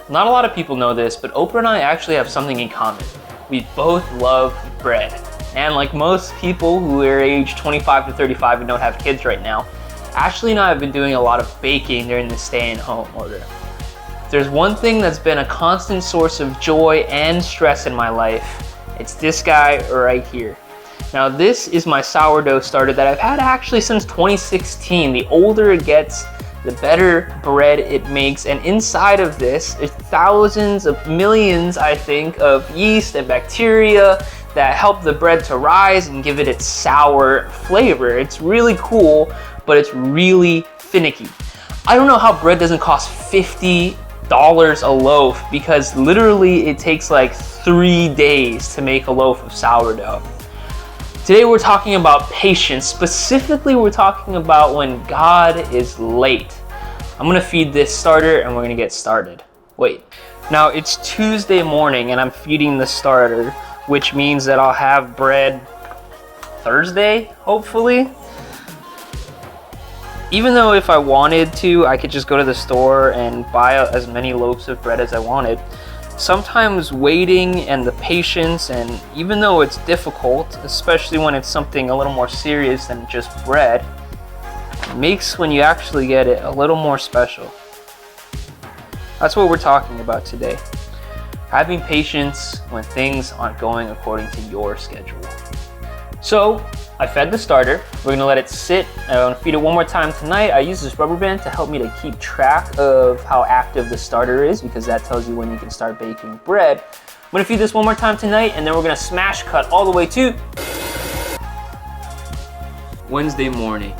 Not a lot of people know this, but Oprah and I actually have something in common. We both love bread. And like most people who are age 25 to 35 and don't have kids right now, Ashley and I have been doing a lot of baking during the stay-at-home order. If there's one thing that's been a constant source of joy and stress in my life, it's this guy right here. Now this is my sourdough starter that I've had actually since 2016. The older it gets, the better bread it makes, and inside of this is thousands of millions, I think, of yeast and bacteria that help the bread to rise and give it its sour flavor. It's really cool, but it's really finicky. I don't know how bread doesn't cost $50 a loaf, because literally it takes like 3 days to make a loaf of sourdough. Today we're talking about patience. Specifically, we're talking about when God is late. I'm gonna feed this starter and we're gonna get started. Wait. Now it's Tuesday morning and I'm feeding the starter, which means that I'll have bread Thursday, hopefully. Even though if I wanted to, I could just go to the store and buy as many loaves of bread as I wanted. Sometimes waiting and the patience, and even though it's difficult, especially when it's something a little more serious than just bread, makes when you actually get it a little more special. That's what we're talking about today. Having patience when things aren't going according to your schedule. So, I fed the starter. We're gonna let it sit. I'm gonna feed it one more time tonight. I use this rubber band to help me to keep track of how active the starter is, because that tells you when you can start baking bread. I'm gonna feed this one more time tonight, and then we're gonna smash cut all the way to Wednesday morning.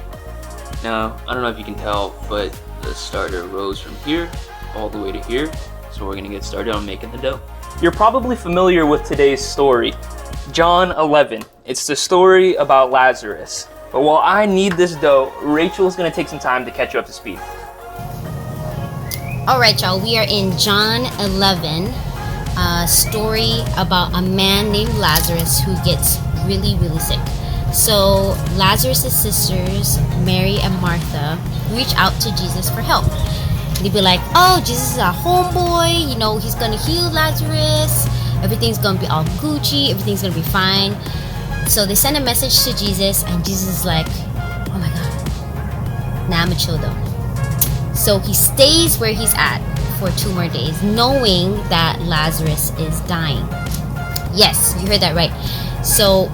Now, I don't know if you can tell, but the starter rose from here all the way to here. So we're gonna get started on making the dough. You're probably familiar with today's story, John 11. It's the story about Lazarus. But while I need this dough, Rachel's gonna take some time to catch you up to speed. All right, y'all, we are in John 11, a story about a man named Lazarus who gets really, really sick. So Lazarus' sisters, Mary and Martha, reach out to Jesus for help. They'd be like, oh, Jesus is our homeboy, you know, he's gonna heal Lazarus, everything's gonna be all Gucci, everything's gonna be fine. So they send a message to Jesus, and Jesus is like, oh my God, nah, I'ma chill though. So he stays where he's at for 2 more days, knowing that Lazarus is dying. Yes, you heard that right. So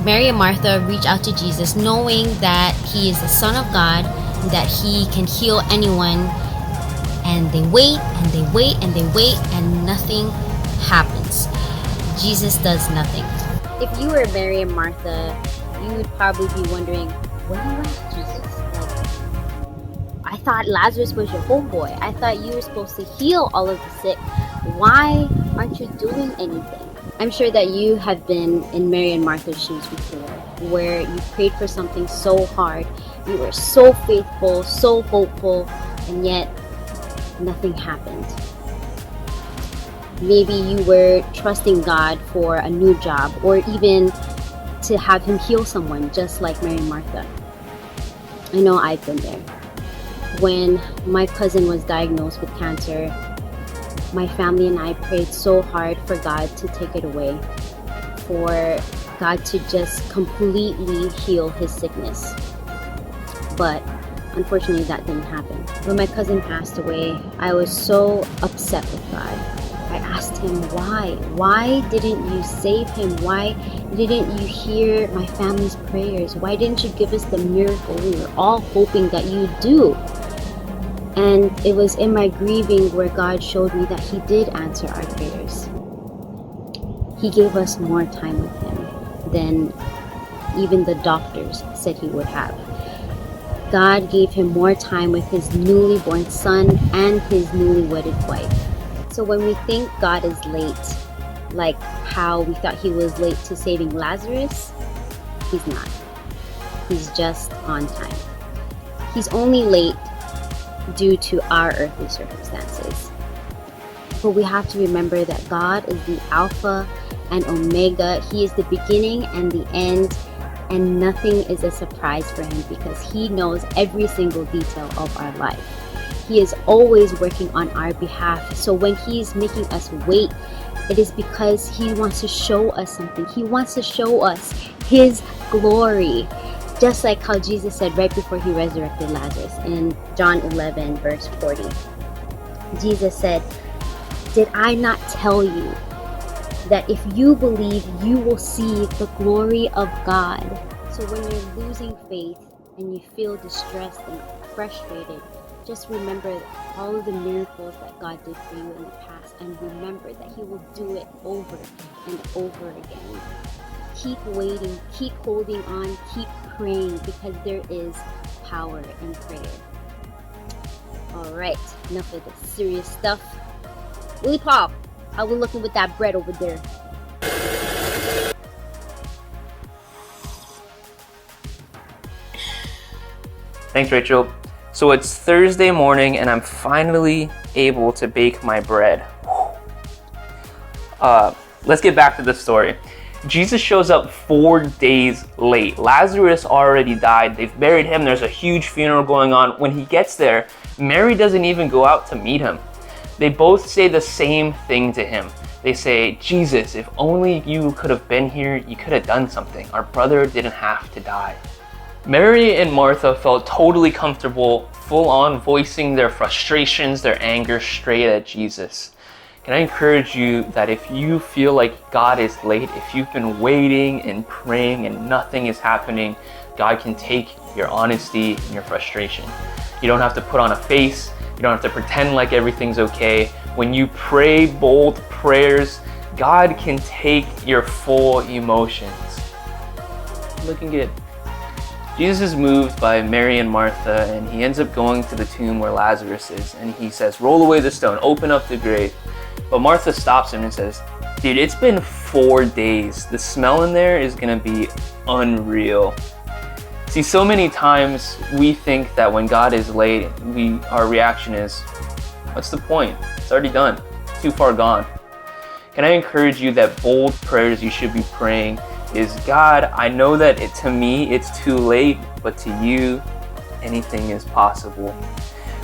Mary and Martha reach out to Jesus, knowing that he is the Son of God, that he can heal anyone, and they wait and they wait and they wait, and nothing happens. Jesus does nothing. If you were Mary and Martha, you would probably be wondering, where are you at, Jesus? Like, I thought Lazarus was your homeboy. I thought you were supposed to heal all of the sick. Why aren't you doing anything? I'm sure that you have been in Mary and Martha's shoes before, where you prayed for something so hard, you were so faithful, so hopeful, and yet nothing happened. Maybe you were trusting God for a new job, or even to have him heal someone, just like Mary and Martha. I know I've been there. When my cousin was diagnosed with cancer, my family and I prayed so hard for God to take it away, for God to just completely heal his sickness. But unfortunately that didn't happen. When my cousin passed away, I was so upset with God. I asked him, why? Why didn't you save him? Why didn't you hear my family's prayers? Why didn't you give us the miracle we were all hoping that you'd do? And it was in my grieving where God showed me that he did answer our prayers. He gave us more time with him than even the doctors said he would have. God gave him more time with his newly born son and his newly wedded wife. So when we think God is late, like how we thought he was late to saving Lazarus, he's not. He's just on time. He's only late due to our earthly circumstances. But we have to remember that God is the Alpha and Omega. He is the beginning and the end, and nothing is a surprise for him because he knows every single detail of our life. He is always working on our behalf. So when He's making us wait, it is because He wants to show us something. He wants to show us His glory. Just like how Jesus said right before He resurrected Lazarus in John 11 verse 40. Jesus said, "Did I not tell you that if you believe, you will see the glory of God?" So when you're losing faith and you feel distressed and frustrated, just remember all of the miracles that God did for you in the past, and remember that He will do it over and over again. Keep waiting, keep holding on, keep praying, because there is power in prayer. Alright, enough of the serious stuff. Willie Pop, how we looking with that bread over there? Thanks, Rachel. So it's Thursday morning and I'm finally able to bake my bread. Let's get back to the story. Jesus shows up 4 days late. Lazarus already died. They've buried him. There's a huge funeral going on. When he gets there, Mary doesn't even go out to meet him. They both say the same thing to him. They say, "Jesus, if only you could have been here, you could have done something. Our brother didn't have to die." Mary and Martha felt totally comfortable, full on voicing their frustrations, their anger straight at Jesus. Can I encourage you that if you feel like God is late, if you've been waiting and praying and nothing is happening, God can take your honesty and your frustration. You don't have to put on a face. You don't have to pretend like everything's okay. When you pray bold prayers, God can take your full emotions. Looking good. Jesus is moved by Mary and Martha, and he ends up going to the tomb where Lazarus is, and he says, "Roll away the stone, open up the grave." But Martha stops him and says, "Dude, it's been 4 days. The smell in there is gonna be unreal." See, so many times we think that when God is late, our reaction is, what's the point? It's already done, too far gone. Can I encourage you that bold prayers you should be praying is, "God, I know that to me it's too late, but to you, anything is possible."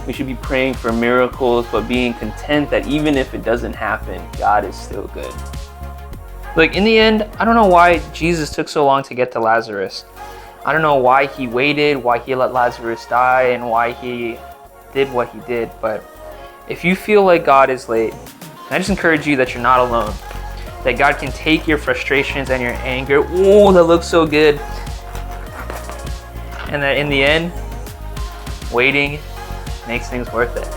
We should be praying for miracles, but being content that even if it doesn't happen, God is still good. Like, in the end, I don't know why Jesus took so long to get to Lazarus. I don't know why he waited, why he let Lazarus die, and why he did what he did, but if you feel like God is late, I just encourage you that you're not alone. That God can take your frustrations and your anger, "Ooh, that looks so good," and that in the end, waiting makes things worth it.